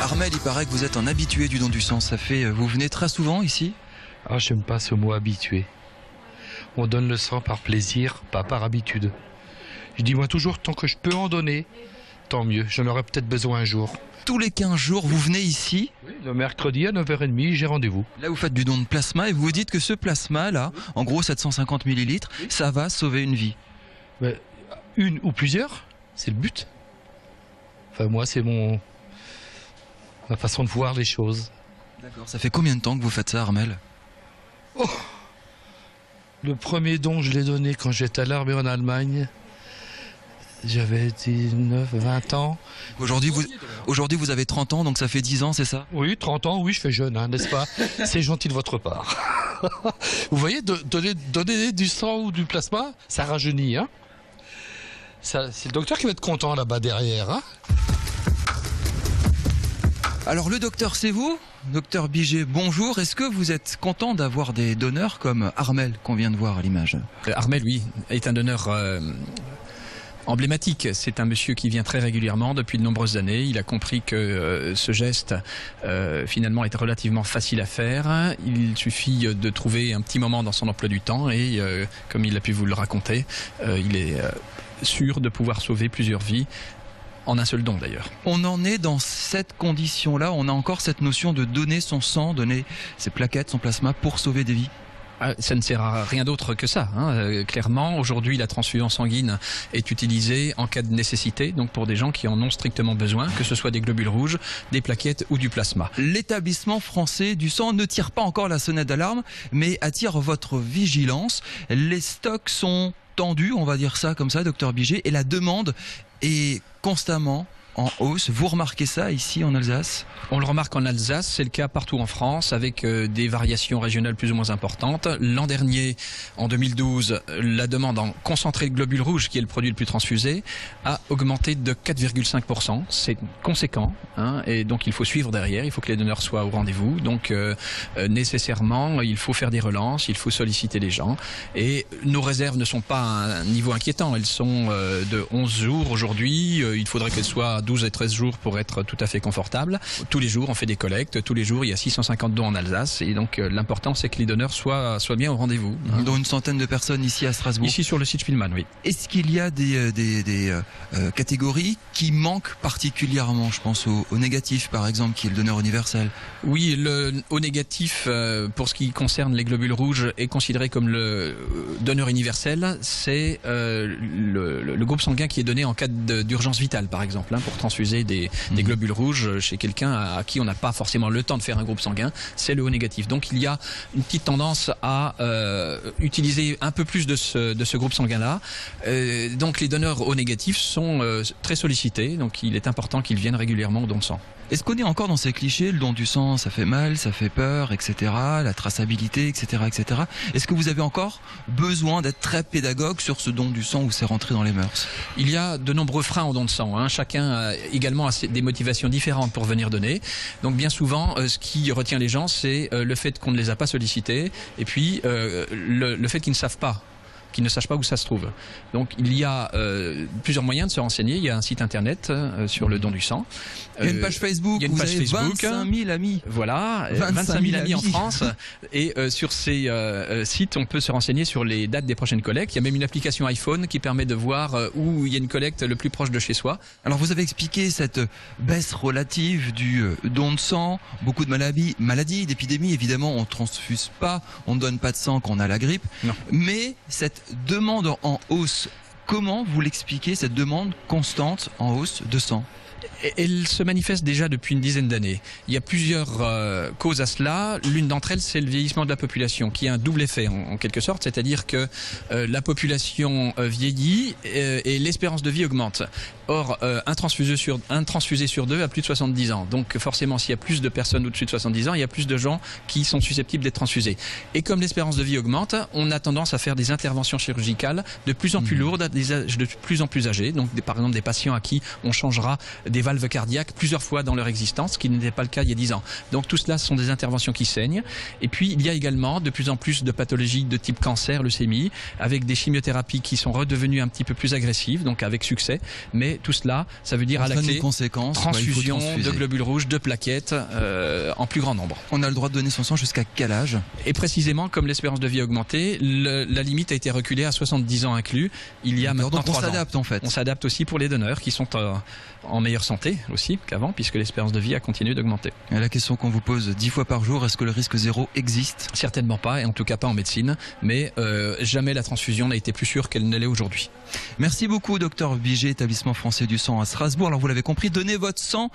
Armel, il paraît que vous êtes un habitué du don du sang. Vous venez très souvent ici? Ah, j'aime pas ce mot habitué. On donne le sang par plaisir, pas par habitude. Je dis moi toujours, tant que je peux en donner, tant mieux. J'en aurai peut-être besoin un jour. Tous les 15 jours, vous venez ici? Oui, le mercredi à 9h30, j'ai rendez-vous. Là, vous faites du don de plasma et vous vous dites que ce plasma-là, en gros 750 millilitres, ça va sauver une vie. Mais une ou plusieurs, c'est le but. Enfin, moi, c'est ma façon de voir les choses. D'accord. Ça fait combien de temps que vous faites ça, Armel? Oh, le premier don, je l'ai donné quand j'étais à l'armée en Allemagne. J'avais 19, 20 ans. Aujourd'hui, vous avez 30 ans, donc ça fait 10 ans, c'est ça? Oui, 30 ans, oui, je fais jeune, hein, n'est-ce pas? C'est gentil de votre part. Vous voyez, donner du sang ou du plasma, ça rajeunit. Hein, c'est le docteur qui va être content là-bas derrière. Hein. Alors le docteur, c'est vous? Docteur Biget, bonjour. Est-ce que vous êtes content d'avoir des donneurs comme Armel qu'on vient de voir à l'image? Armel, oui, est un donneur emblématique. C'est un monsieur qui vient très régulièrement depuis de nombreuses années. Il a compris que ce geste finalement est relativement facile à faire. Il suffit de trouver un petit moment dans son emploi du temps et comme il a pu vous le raconter, il est sûr de pouvoir sauver plusieurs vies. En un seul don d'ailleurs. On en est dans cette condition-là, on a encore cette notion de donner son sang, donner ses plaquettes, son plasma pour sauver des vies. Ça ne sert à rien d'autre que ça. Hein. Clairement, aujourd'hui, la transfusion sanguine est utilisée en cas de nécessité, donc pour des gens qui en ont strictement besoin, que ce soit des globules rouges, des plaquettes ou du plasma. L'établissement français du sang ne tire pas encore la sonnette d'alarme, mais attire votre vigilance. Les stocks sont tendus, on va dire ça comme ça, docteur Biget, et la demande est constamment en hausse. Vous remarquez ça ici en Alsace? On le remarque en Alsace, c'est le cas partout en France avec des variations régionales plus ou moins importantes. L'an dernier, en 2012, la demande en concentré de globules rouges, qui est le produit le plus transfusé, a augmenté de 4,5%. C'est conséquent, hein, et donc il faut suivre derrière, il faut que les donneurs soient au rendez-vous. Donc nécessairement, il faut faire des relances, il faut solliciter les gens. Et nos réserves ne sont pas à un niveau inquiétant, elles sont de 11 jours aujourd'hui. Il faudrait qu'elles soient 12 et 13 jours pour être tout à fait confortable. Tous les jours, on fait des collectes. Tous les jours, il y a 650 dons en Alsace. Et donc, l'important, c'est que les donneurs soient bien au rendez-vous. Hein. Dont une centaine de personnes ici à Strasbourg. Ici, sur le site Spielmann, oui. Est-ce qu'il y a des catégories qui manquent particulièrement? Je pense au négatif, par exemple, qui est le donneur universel. Oui, le O négatif, pour ce qui concerne les globules rouges, est considéré comme le donneur universel. C'est le groupe sanguin qui est donné en cas d'urgence vitale, par exemple, hein, pour transfuser des globules rouges chez quelqu'un à qui on n'a pas forcément le temps de faire un groupe sanguin, c'est le O négatif. Donc il y a une petite tendance à utiliser un peu plus de ce groupe sanguin-là. Donc les donneurs O négatifs sont très sollicités, donc il est important qu'ils viennent régulièrement au don de sang. Est-ce qu'on est encore dans ces clichés, le don du sang, ça fait mal, ça fait peur, etc., la traçabilité, etc., etc. Est-ce que vous avez encore besoin d'être très pédagogue sur ce don du sang ou c'est rentré dans les mœurs? Il y a de nombreux freins au don de sang. Hein. Chacun a également des motivations différentes pour venir donner. Donc bien souvent, ce qui retient les gens, c'est le fait qu'on ne les a pas sollicités et puis le fait qu'ils ne savent pas. Qui ne sachent pas où ça se trouve. Donc il y a plusieurs moyens de se renseigner. Il y a un site internet sur le don du sang. Il y a une page Facebook. Il y a une page Facebook. 25 000 amis. Voilà, 25 000 amis en France. Et sur ces sites, on peut se renseigner sur les dates des prochaines collectes. Il y a même une application iPhone qui permet de voir où il y a une collecte le plus proche de chez soi. Alors vous avez expliqué cette baisse relative du don de sang, beaucoup de maladies, d'épidémies. Évidemment, on ne transfuse pas, on ne donne pas de sang quand on a la grippe. Non. Mais cette demande en hausse, comment vous l'expliquez, cette demande constante en hausse de sang? Elle se manifeste déjà depuis une dizaine d'années. Il y a plusieurs causes à cela. L'une d'entre elles, c'est le vieillissement de la population, qui a un double effet en quelque sorte, c'est-à-dire que la population vieillit et l'espérance de vie augmente. Or, un transfusé sur deux a plus de 70 ans. Donc forcément, s'il y a plus de personnes au-dessus de 70 ans, il y a plus de gens qui sont susceptibles d'être transfusés. Et comme l'espérance de vie augmente, on a tendance à faire des interventions chirurgicales de plus en plus lourdes à des âges de plus en plus âgés. Donc par exemple des patients à qui on changera des valves cardiaques plusieurs fois dans leur existence, ce qui n'était pas le cas il y a 10 ans. Donc tout cela, ce sont des interventions qui saignent. Et puis il y a également de plus en plus de pathologies de type cancer, leucémie, avec des chimiothérapies qui sont redevenues un petit peu plus agressives, donc avec succès. Mais tout cela, ça veut dire à la clé transfusion de globules rouges, de plaquettes en plus grand nombre. On a le droit de donner son sang jusqu'à quel âge? Et précisément, comme l'espérance de vie a augmenté, la limite a été reculée à 70 ans inclus. Il y a maintenant 3 ans. On s'adapte en fait. On s'adapte aussi pour les donneurs qui sont en meilleure santé aussi qu'avant, puisque l'espérance de vie a continué d'augmenter. Et la question qu'on vous pose 10 fois par jour, est-ce que le risque zéro existe? Certainement pas, et en tout cas pas en médecine, mais jamais la transfusion n'a été plus sûre qu'elle ne l'est aujourd'hui. Merci beaucoup, docteur Biget, établissement français du sang à Strasbourg. Alors vous l'avez compris, donnez votre sang